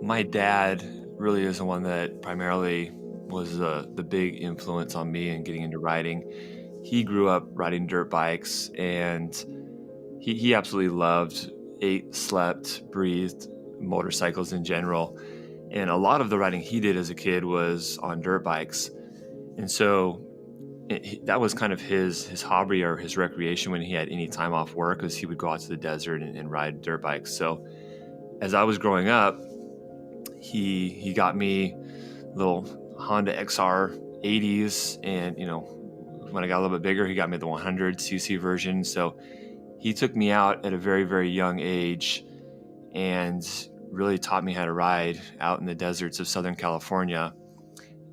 My dad really is the one that primarily was the big influence on me in getting into riding. He grew up riding dirt bikes, and he absolutely loved, ate, slept, breathed motorcycles in general. And a lot of the riding he did as a kid was on dirt bikes. And so that was kind of his hobby or his recreation when he had any time off work, was he would go out to the desert and ride dirt bikes. So as I was growing up, he got me little Honda XR 80s, and when I got a little bit bigger, he got me the 100cc version. So he took me out at a very, very young age and really taught me how to ride out in the deserts of Southern California.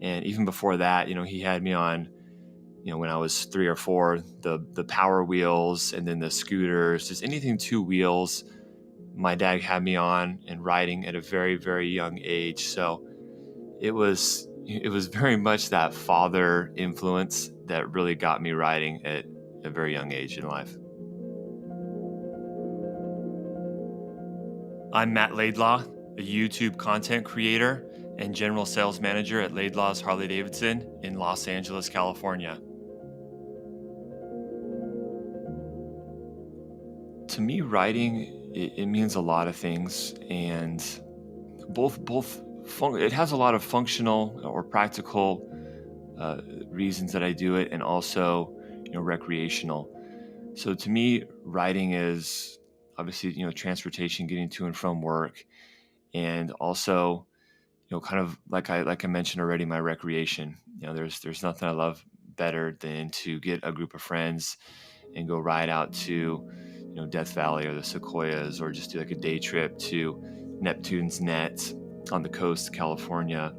And even before that, he had me on, when I was 3 or 4, the power wheels, and then the scooters, just anything 2 wheels. My dad had me on and riding at a very, very young age. So it was very much that father influence that really got me riding at a very young age in life. I'm Matt Laidlaw, a YouTube content creator and general sales manager at Laidlaw's Harley-Davidson in Los Angeles, California. To me, riding, it means a lot of things, and it has a lot of functional or practical reasons that I do it, and also recreational. So to me, riding is obviously transportation, getting to and from work, and also kind of like I mentioned already, my recreation. There's nothing I love better than to get a group of friends and go ride out to Death Valley or the Sequoias, or just do like a day trip to Neptune's Net on the coast of California,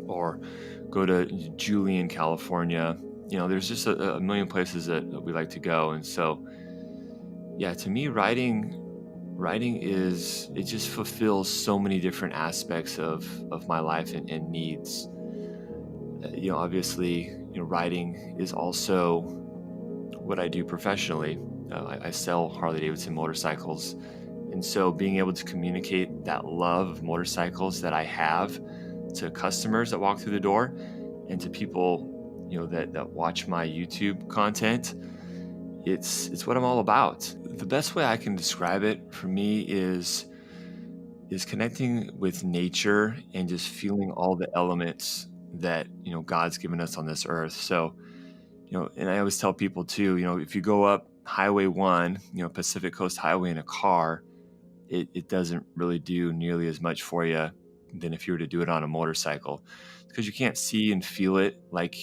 or go to Julian, California. There's just a million places that we like to go. And so, yeah, to me, riding it just fulfills so many different aspects of my life and needs. Obviously, riding is also what I do professionally. I sell Harley-Davidson motorcycles. And so being able to communicate that love of motorcycles that I have to customers that walk through the door, and to people, that watch my YouTube content, it's what I'm all about. The best way I can describe it for me is connecting with nature and just feeling all the elements that, God's given us on this earth. So, and I always tell people too, if you go up Highway 1, Pacific Coast Highway in a car, it doesn't really do nearly as much for you than if you were to do it on a motorcycle, because you can't see and feel it like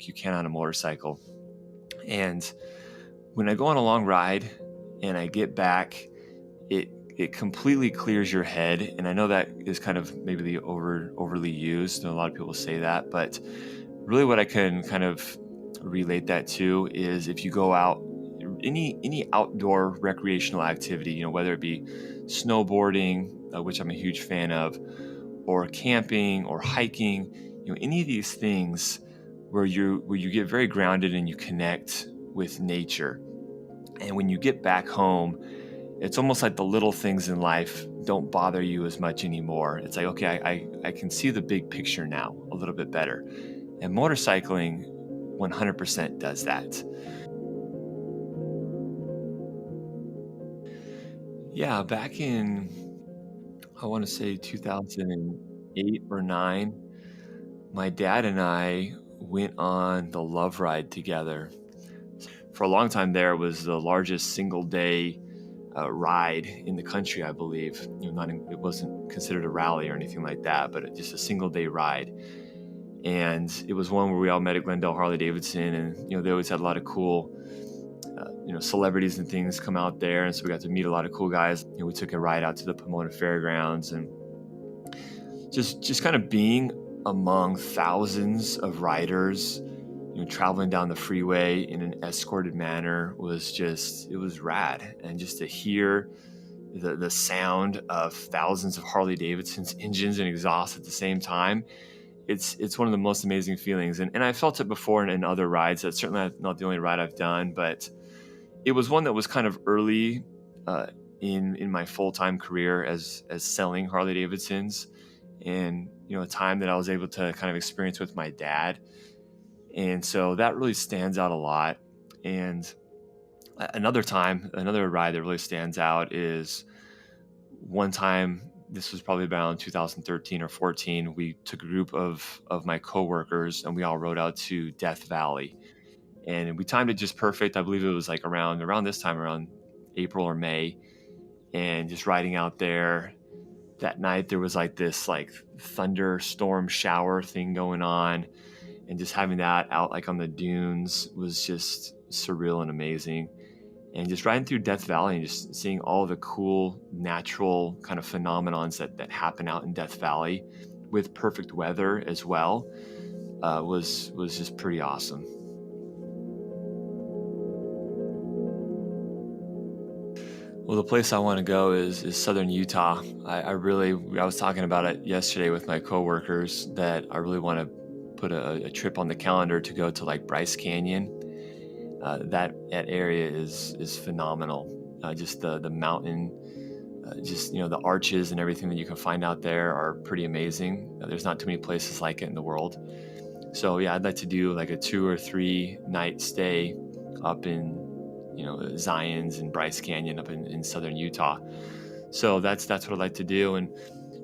you can on a motorcycle. And when I go on a long ride and I get back, it completely clears your head. And I know that is kind of maybe the overly used, and a lot of people say that, but really what I can kind of relate that to is if you go out, any outdoor recreational activity, whether it be snowboarding, which I'm a huge fan of, or camping or hiking, any of these things where you get very grounded and you connect with nature. And when you get back home, it's almost like the little things in life don't bother you as much anymore. It's like, okay, I can see the big picture now a little bit better. And motorcycling 100% does that. Yeah, back in, I want to say 2008 or 9, my dad and I went on the Love Ride together. For a long time there, it was the largest single day ride in the country, I believe. It wasn't considered a rally or anything like that, but just a single day ride. And it was one where we all met at Glendale Harley-Davidson, and they always had a lot of cool celebrities and things come out there, and so we got to meet a lot of cool guys. We took a ride out to the Pointe Fairgrounds, and just kind of being among thousands of riders, traveling down the freeway in an escorted manner it was rad. And just to hear the sound of thousands of Harley-Davidson's engines and exhaust at the same time, it's one of the most amazing feelings. And I felt it before in other rides. That's certainly not the only ride I've done, but it was one that was kind of early in my full-time career as selling Harley-Davidsons. and, a time that I was able to kind of experience with my dad. And so that really stands out a lot. And another ride that really stands out is one time, this was probably around 2013 or 14, we took a group of my coworkers and we all rode out to Death Valley. And we timed it just perfect. I believe it was like around this time, around April or May. And just riding out there that night, there was like this like thunderstorm shower thing going on. And just having that out like on the dunes was just surreal and amazing. And just riding through Death Valley and just seeing all the cool natural kind of phenomenons that happen out in Death Valley with perfect weather as well was just pretty awesome. Well, the place I want to go is southern Utah. I was talking about it yesterday with my coworkers that I really want to put a trip on the calendar to go to like Bryce Canyon. That area is phenomenal. Just the mountain, the arches and everything that you can find out there are pretty amazing. There's not too many places like it in the world. So yeah, I'd like to do like a 2 or 3 night stay up in Zions and Bryce Canyon up in southern Utah. So that's what I'd like to do. And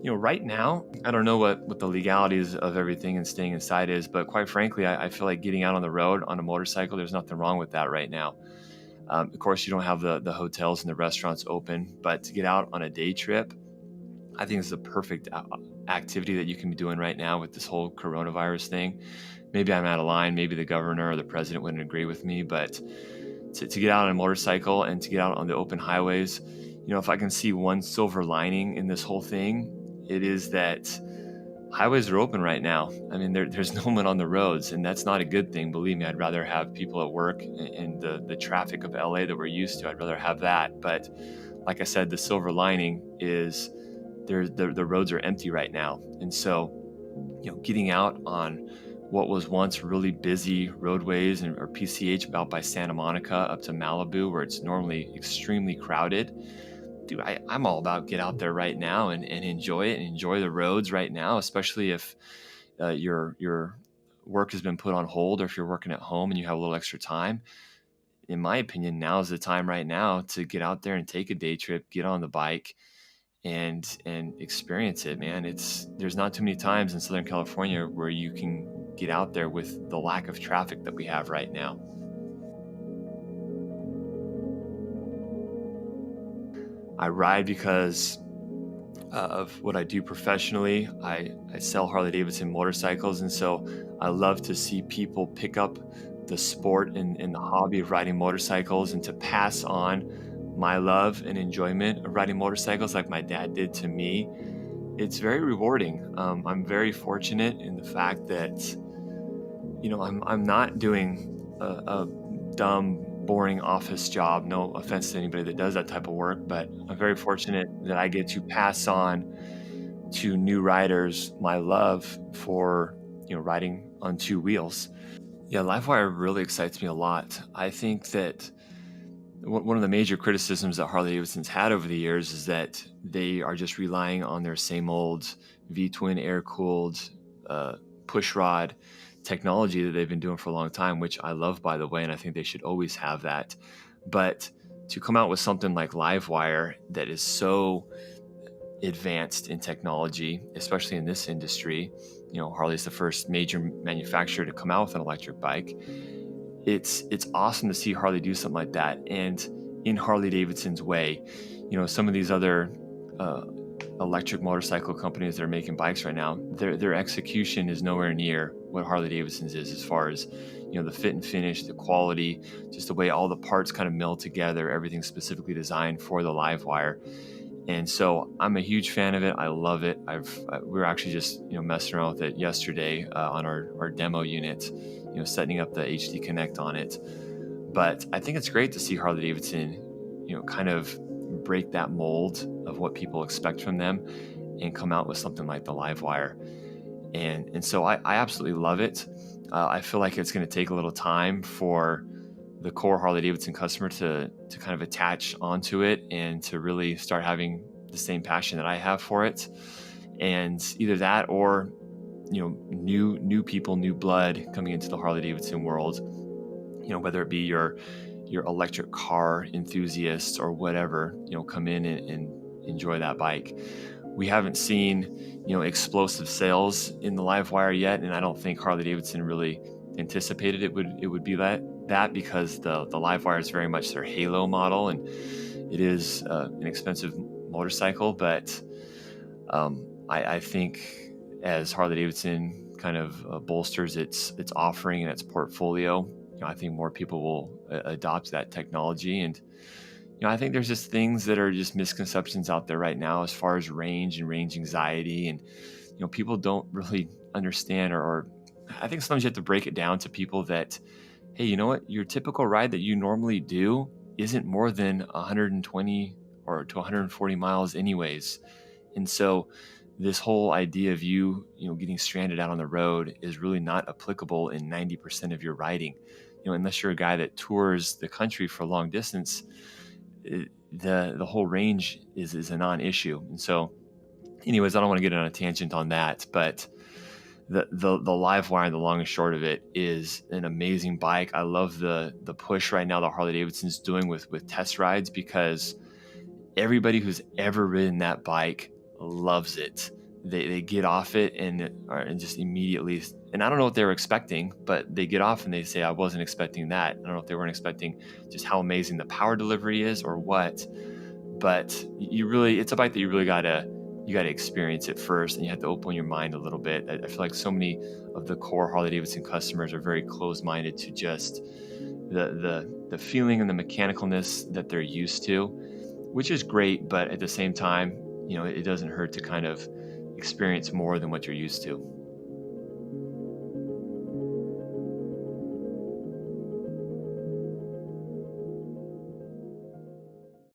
right now, I don't know what the legalities of everything and staying inside is, but quite frankly, I feel like getting out on the road on a motorcycle, there's nothing wrong with that right now. Of course, you don't have the hotels and the restaurants open, but to get out on a day trip, I think it's the perfect activity that you can be doing right now with this whole coronavirus thing. Maybe I'm out of line. Maybe the governor or the president wouldn't agree with me, but to get out on a motorcycle and to get out on the open highways, if I can see one silver lining in this whole thing, it is that highways are open right now. I mean, there's no one on the roads, and that's not a good thing. Believe me, I'd rather have people at work and the traffic of LA that we're used to. I'd rather have that. But like I said, the silver lining is the roads are empty right now. And so, getting out on what was once really busy roadways or PCH out by Santa Monica up to Malibu, where it's normally extremely crowded. Dude, I'm all about get out there right now and enjoy it and enjoy the roads right now, especially if your work has been put on hold or if you're working at home and you have a little extra time. In my opinion, now is the time right now to get out there and take a day trip, get on the bike and experience it, man. There's not too many times in Southern California where you can get out there with the lack of traffic that we have right now. I ride because of what I do professionally. I sell Harley-Davidson motorcycles, and so I love to see people pick up the sport and the hobby of riding motorcycles and to pass on my love and enjoyment of riding motorcycles like my dad did to me. It's very rewarding. I'm very fortunate in the fact that, I'm not doing a dumb, boring office job. No offense to anybody that does that type of work, but I'm very fortunate that I get to pass on to new riders my love for, riding on 2 wheels. Yeah, Livewire really excites me a lot. I think that one of the major criticisms that Harley-Davidson's had over the years is that they are just relying on their same old V-twin air-cooled pushrod technology that they've been doing for a long time, which I love, by the way, and I think they should always have that. But to come out with something like Livewire that is so advanced in technology, especially in this industry, Harley's the first major manufacturer to come out with an electric bike. It's awesome to see Harley do something like that, and in Harley-Davidson's way. Some of these other electric motorcycle companies that are making bikes right now, their execution is nowhere near what Harley-Davidson's is, as far as the fit and finish, the quality, just the way all the parts kind of meld together, everything specifically designed for the Livewire. And so I'm a huge fan of it. I love it. We were actually just messing around with it yesterday on our demo unit, setting up the HD Connect on it. But I think it's great to see Harley-Davidson, kind of break that mold of what people expect from them and come out with something like the Livewire. And so I absolutely love it. I feel like it's going to take a little time for the core Harley-Davidson customer to kind of attach onto it and to really start having the same passion that I have for it. And either that or, new people, new blood coming into the Harley-Davidson world, whether it be your electric car enthusiasts or whatever, come in and enjoy that bike. We haven't seen, explosive sales in the Livewire yet, and I don't think Harley-Davidson really anticipated it would be that because the Livewire is very much their halo model, and it is an expensive motorcycle. But I think as Harley-Davidson kind of bolsters its offering and its portfolio, I think more people will adopt that technology. And I think there's just things that are just misconceptions out there right now as far as range and range anxiety, and people don't really understand, or I think sometimes you have to break it down to people that, hey, you know what, your typical ride that you normally do isn't more than 120 or to 140 miles anyways. And so this whole idea of you getting stranded out on the road is really not applicable in 90% of your riding. Unless you're a guy that tours the country for long distance, the whole range is a non-issue. And so anyways, I don't want to get on a tangent on that, but the Livewire, the long and short of it, is an amazing bike. I love the push right now that Harley-Davidson's doing with test rides, because everybody who's ever ridden that bike loves it. They get off it and just immediately, and I don't know what they were expecting, but they get off and they say, I wasn't expecting that. I don't know if they weren't expecting just how amazing the power delivery is or what, but it's a bike that you really gotta experience it first, and you have to open your mind a little bit. I feel like so many of the core Harley-Davidson customers are very closed-minded to just the feeling and the mechanicalness that they're used to, which is great, but at the same time, it doesn't hurt to kind of experience more than what you're used to.